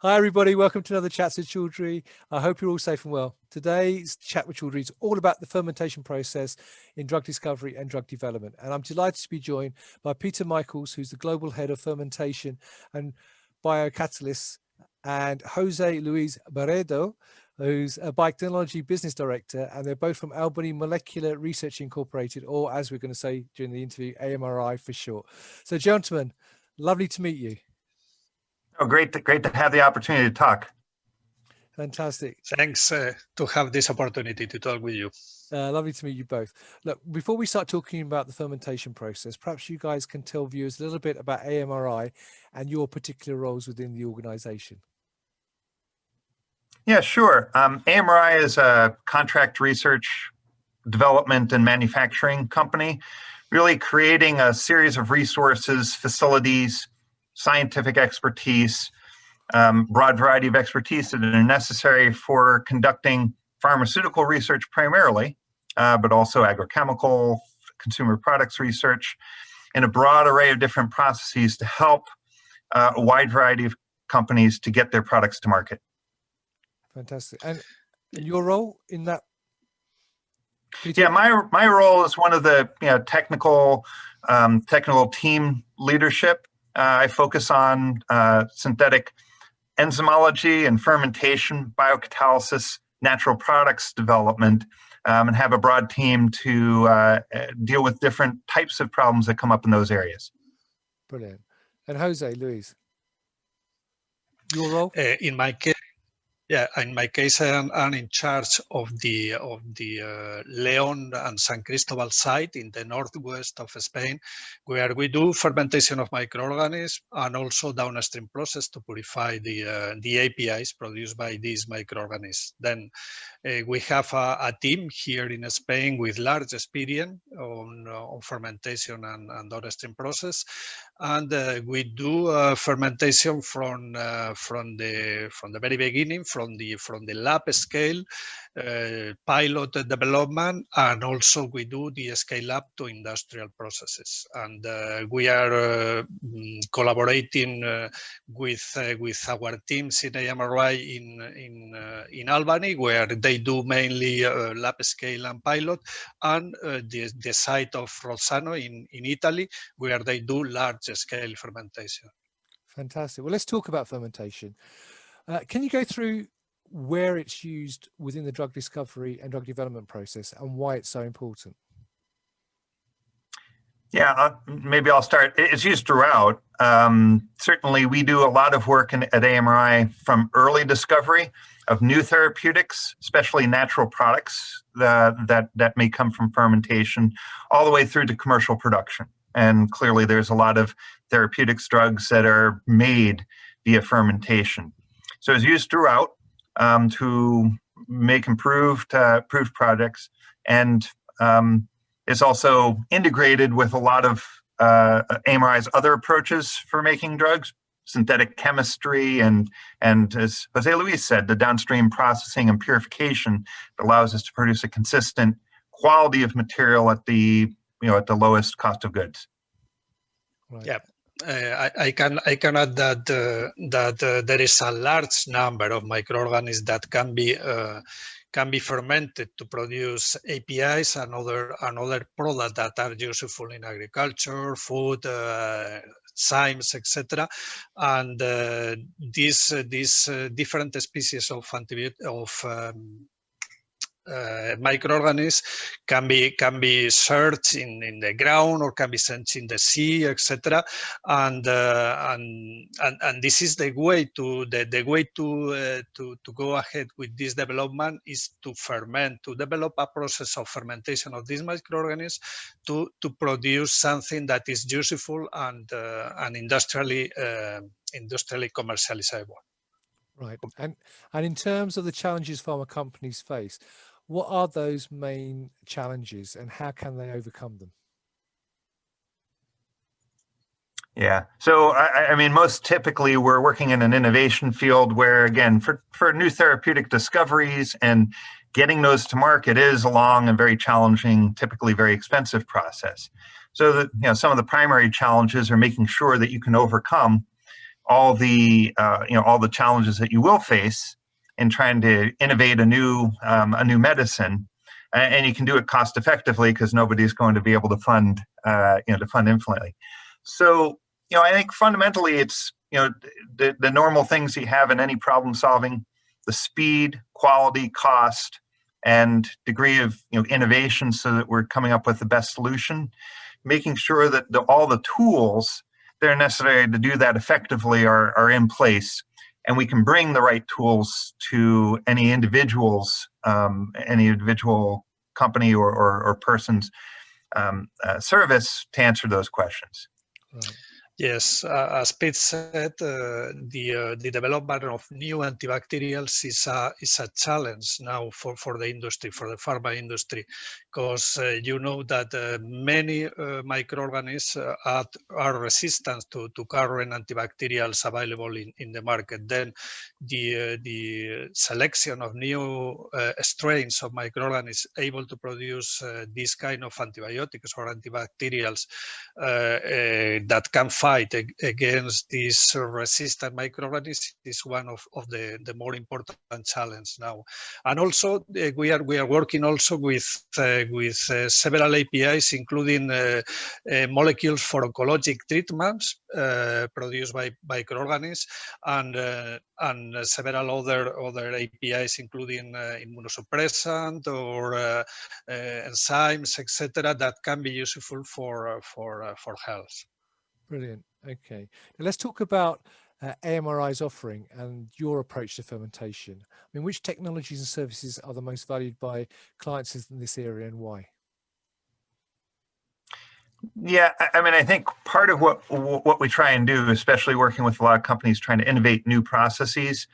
Hi everybody, welcome to another Chats with Chaudhry. I hope you're all safe and well. Today's Chat with Chaudhry is all about the fermentation process in drug discovery and drug development. And I'm delighted to be joined by Peter Michaels, who's the Global Head of Fermentation and Biocatalysts, and Jose Luis Barredo, who's a Biotechnology Business Director, and they're both from Albany Molecular Research Incorporated, or as we're going to say during the interview, AMRI for short. So gentlemen, lovely to meet you. Oh, great to have the opportunity to talk. Fantastic. Thanks to have this opportunity to talk with you. Lovely to meet you both. Look, before we start talking about the fermentation process, perhaps you guys can tell viewers a little bit about AMRI and your particular roles within the organization. Yeah, sure. AMRI is a contract research, development, and manufacturing company, really creating a series of resources, facilities, scientific expertise, broad variety of expertise that are necessary for conducting pharmaceutical research primarily, but also agrochemical, consumer products research, and a broad array of different processes to help a wide variety of companies to get their products to market. Fantastic. And your role in that? Peter? Yeah, my role is one of the technical team leadership. I focus on synthetic enzymology and fermentation, biocatalysis, natural products development, and have a broad team to deal with different types of problems that come up in those areas. Brilliant. And Jose Luis, your role? In my case, I'm in charge of the León and San Cristobal site in the northwest of Spain, where we do fermentation of microorganisms and also downstream process to purify the APIs produced by these microorganisms. Then we have a team here in Spain with large experience on fermentation and downstream process, and we do fermentation from the very beginning, from the lab scale, pilot development, and also we do the scale up to industrial processes. And we are collaborating with our teams in AMRI in Albany, where they do mainly lab scale and pilot, and the site of Rossano in Italy, where they do large scale fermentation. Fantastic. Well, let's talk about fermentation. Can you go through where it's used within the drug discovery and drug development process and why it's so important? Yeah, maybe I'll start. It's used throughout. Certainly, we do a lot of work at AMRI from early discovery of new therapeutics, especially natural products that may come from fermentation, all the way through to commercial production. And clearly, there's a lot of therapeutics drugs that are made via fermentation. So it's used throughout to make improved products, and it's also integrated with a lot of AMRI's other approaches for making drugs, synthetic chemistry, and as Jose Luis said, the downstream processing and purification that allows us to produce a consistent quality of material at the lowest cost of goods. Right. Yeah. I can add that there is a large number of microorganisms that can be fermented to produce APIs and other products that are useful in agriculture, food, science, etc. And these different species of microorganisms can be searched in the ground or can be sent in the sea, etc. And this is the way to go ahead with this development is to ferment, to develop a process of fermentation of these microorganisms to produce something that is useful and industrially commercializable. Right. And in terms of the challenges pharma companies face, what are those main challenges and how can they overcome them? Yeah, so I mean, most typically we're working in an innovation field where, again, for new therapeutic discoveries and getting those to market is a long and very challenging, typically very expensive process. So that, some of the primary challenges are making sure that you can overcome all the all the challenges that you will face in trying to innovate a new medicine, and you can do it cost effectively because nobody's going to be able to fund infinitely. So I think fundamentally it's the normal things you have in any problem solving: the speed, quality, cost, and degree of innovation, so that we're coming up with the best solution. Making sure that all the tools that are necessary to do that effectively are in place, and we can bring the right tools to any individual company or person's service to answer those questions. Right. Yes, as Pete said, the development of new antibacterials is a challenge now for the industry, for the pharma industry, because you know that many microorganisms are resistant to current antibacterials available in the market. Then the selection of new strains of microorganisms able to produce this kind of antibiotics or antibacterials that can fight against these resistant microorganisms is one of the more important challenges now. And also we are working also with several APIs, including molecules for oncologic treatments produced by microorganisms, and several other APIs, including immunosuppressant or enzymes, etc., that can be useful for health. Brilliant. Okay. Now let's talk about AMRI's offering and your approach to fermentation. I mean, which technologies and services are the most valued by clients in this area, and why? Yeah, I mean, I think part of what we try and do, especially working with a lot of companies trying to innovate new processes,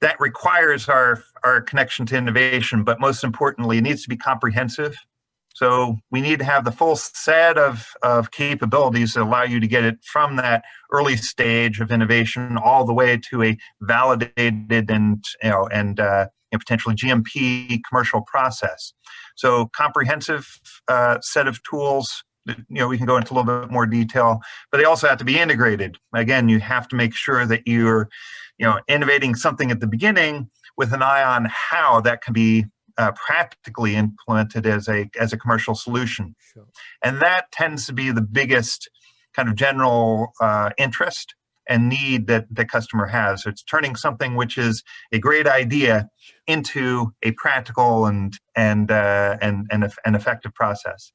that requires our connection to innovation, but most importantly, it needs to be comprehensive. So we need to have the full set of capabilities that allow you to get it from that early stage of innovation all the way to a validated and potentially GMP commercial process. So comprehensive set of tools. We can go into a little bit more detail, but they also have to be integrated. Again, you have to make sure that you're innovating something at the beginning with an eye on how that can be practically implemented as a commercial solution. Sure. And that tends to be the biggest kind of general interest and need that the customer has. So it's turning something which is a great idea into a practical and effective process.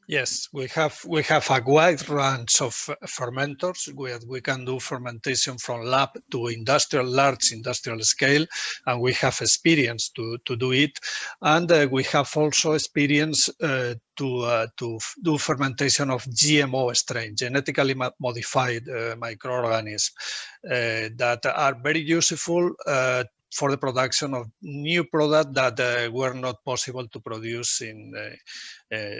Yes, we have a wide range of fermenters where we can do fermentation from lab to large industrial scale, and we have experience to do it. And we have also experience to do fermentation of GMO strain, genetically modified microorganisms that are very useful for the production of new products that were not possible to produce in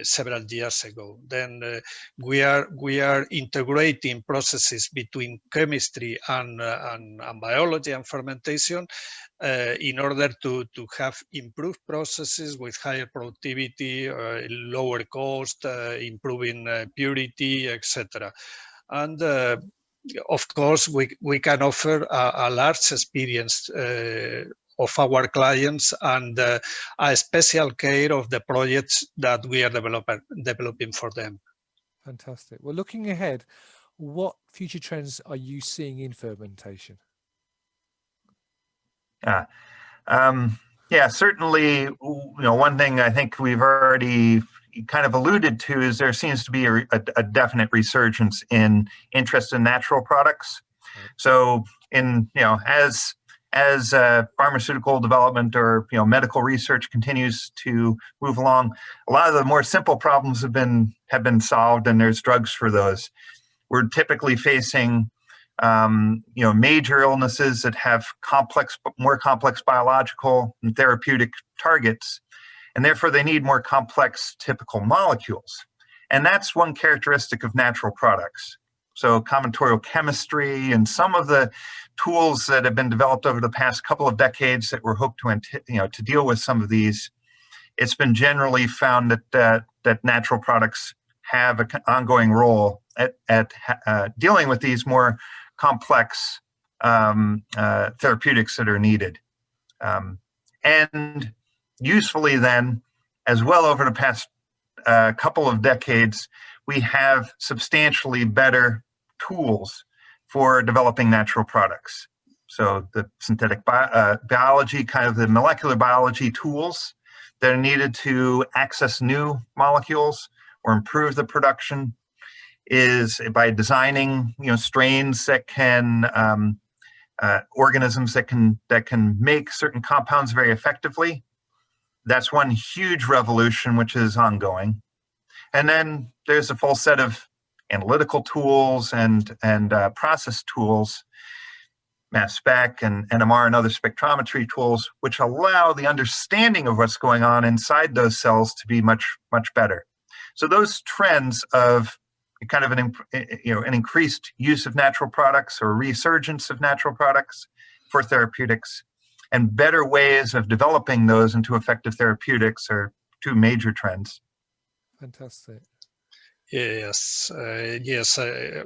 several years ago. Then we are integrating processes between chemistry and biology and fermentation in order to have improved processes with higher productivity, lower cost, improving purity, etc. And of course, we can offer a large experience of our clients and a special care of the projects that we are developing for them. Fantastic. Well, looking ahead, what future trends are you seeing in fermentation? Yeah, certainly. One thing I think we've already kind of alluded to is there seems to be a definite resurgence in interest in natural products. Right. So, as pharmaceutical development or medical research continues to move along, a lot of the more simple problems have been solved, and there's drugs for those. We're typically facing major illnesses that have more complex biological and therapeutic targets, and therefore they need more complex typical molecules. And that's one characteristic of natural products. So combinatorial chemistry and some of the tools that have been developed over the past couple of decades that were hoped to deal with some of these, it's been generally found that natural products have an ongoing role at dealing with these more complex therapeutics that are needed. And usefully then, as well over the past couple of decades, we have substantially better tools for developing natural products. So the synthetic biology, kind of the molecular biology tools that are needed to access new molecules or improve the production is by designing, strains that can, organisms that can make certain compounds very effectively. That's one huge revolution which is ongoing. And then there's a full set of analytical tools and process tools, mass spec and NMR and other spectrometry tools, which allow the understanding of what's going on inside those cells to be much, much better. So those trends of kind of an increased use of natural products or resurgence of natural products for therapeutics and better ways of developing those into effective therapeutics are two major trends. Fantastic. Yes,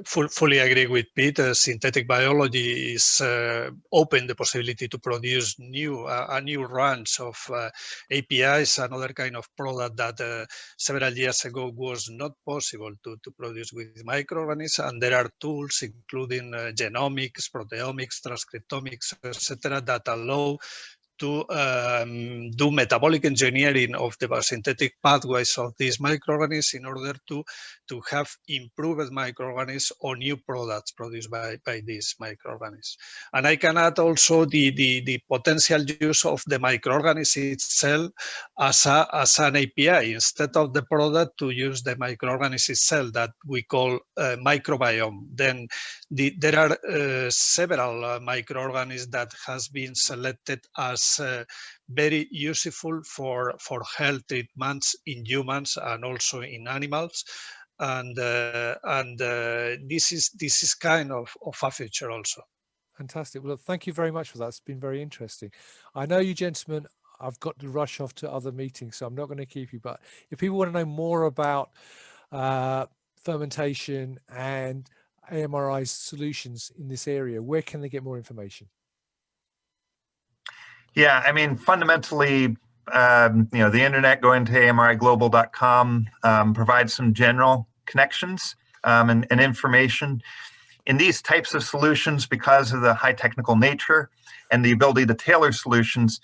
fully agree with Pete. Synthetic biology is open the possibility to produce a new range of APIs and other kind of product that several years ago was not possible to produce with microorganisms. And there are tools, including genomics, proteomics, transcriptomics, etc., that allow to do metabolic engineering of the biosynthetic pathways of these microorganisms in order to have improved microorganisms or new products produced by these microorganisms. And I can add also the potential use of the microorganism itself as an API instead of the product, to use the microorganism itself that we call microbiome. Then there are several microorganisms that has been selected as very useful for health treatments in humans and also in animals, and this is kind of a feature also. Fantastic. Well, thank you very much for that. It's been very interesting. I know you gentlemen, I've got to rush off to other meetings, so I'm not going to keep you, but if people want to know more about fermentation and AMRI solutions in this area, where can they get more information? Yeah, I mean, fundamentally, the internet, going to amriglobal.com, provides some general connections and information. In these types of solutions, because of the high technical nature and the ability to tailor solutions,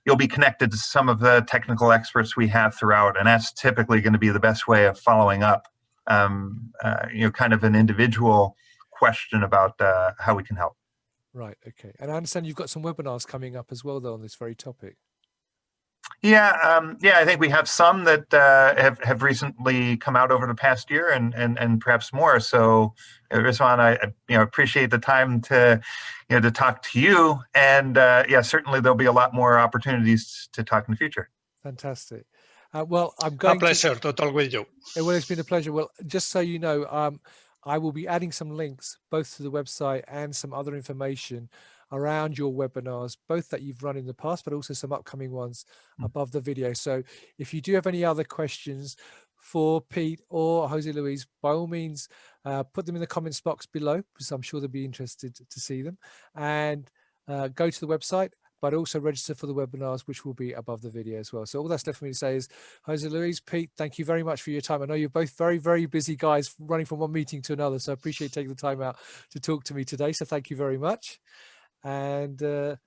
you'll be connected to some of the technical experts we have throughout, and that's typically going to be the best way of following up, kind of an individual question about how we can help. Right. Okay. And I understand you've got some webinars coming up as well, though, on this very topic. Yeah. I think we have some that have recently come out over the past year, and perhaps more. So, Rizwan, I appreciate the time to talk to you, and certainly there'll be a lot more opportunities to talk in the future. Fantastic. Well, I'm going. A pleasure to talk with you. Well, it's been a pleasure. Well, just so you know, I will be adding some links both to the website and some other information around your webinars, both that you've run in the past, but also some upcoming ones above the video. So if you do have any other questions for Pete or Jose Luis, by all means, put them in the comments box below, because I'm sure they'll be interested to see them. And go to the website, but also register for the webinars, which will be above the video as well. So all that's left for me to say is, Jose Luis, Pete, thank you very much for your time. I know you're both very, very busy guys running from one meeting to another, so I appreciate taking the time out to talk to me today. So thank you very much. And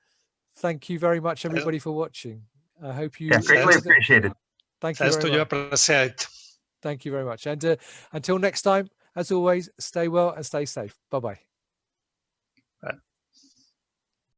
thank you very much, everybody, for watching. I hope you... greatly appreciated. Thank you very much. Appreciate. Thank you very much. And until next time, as always, stay well and stay safe. Bye-bye.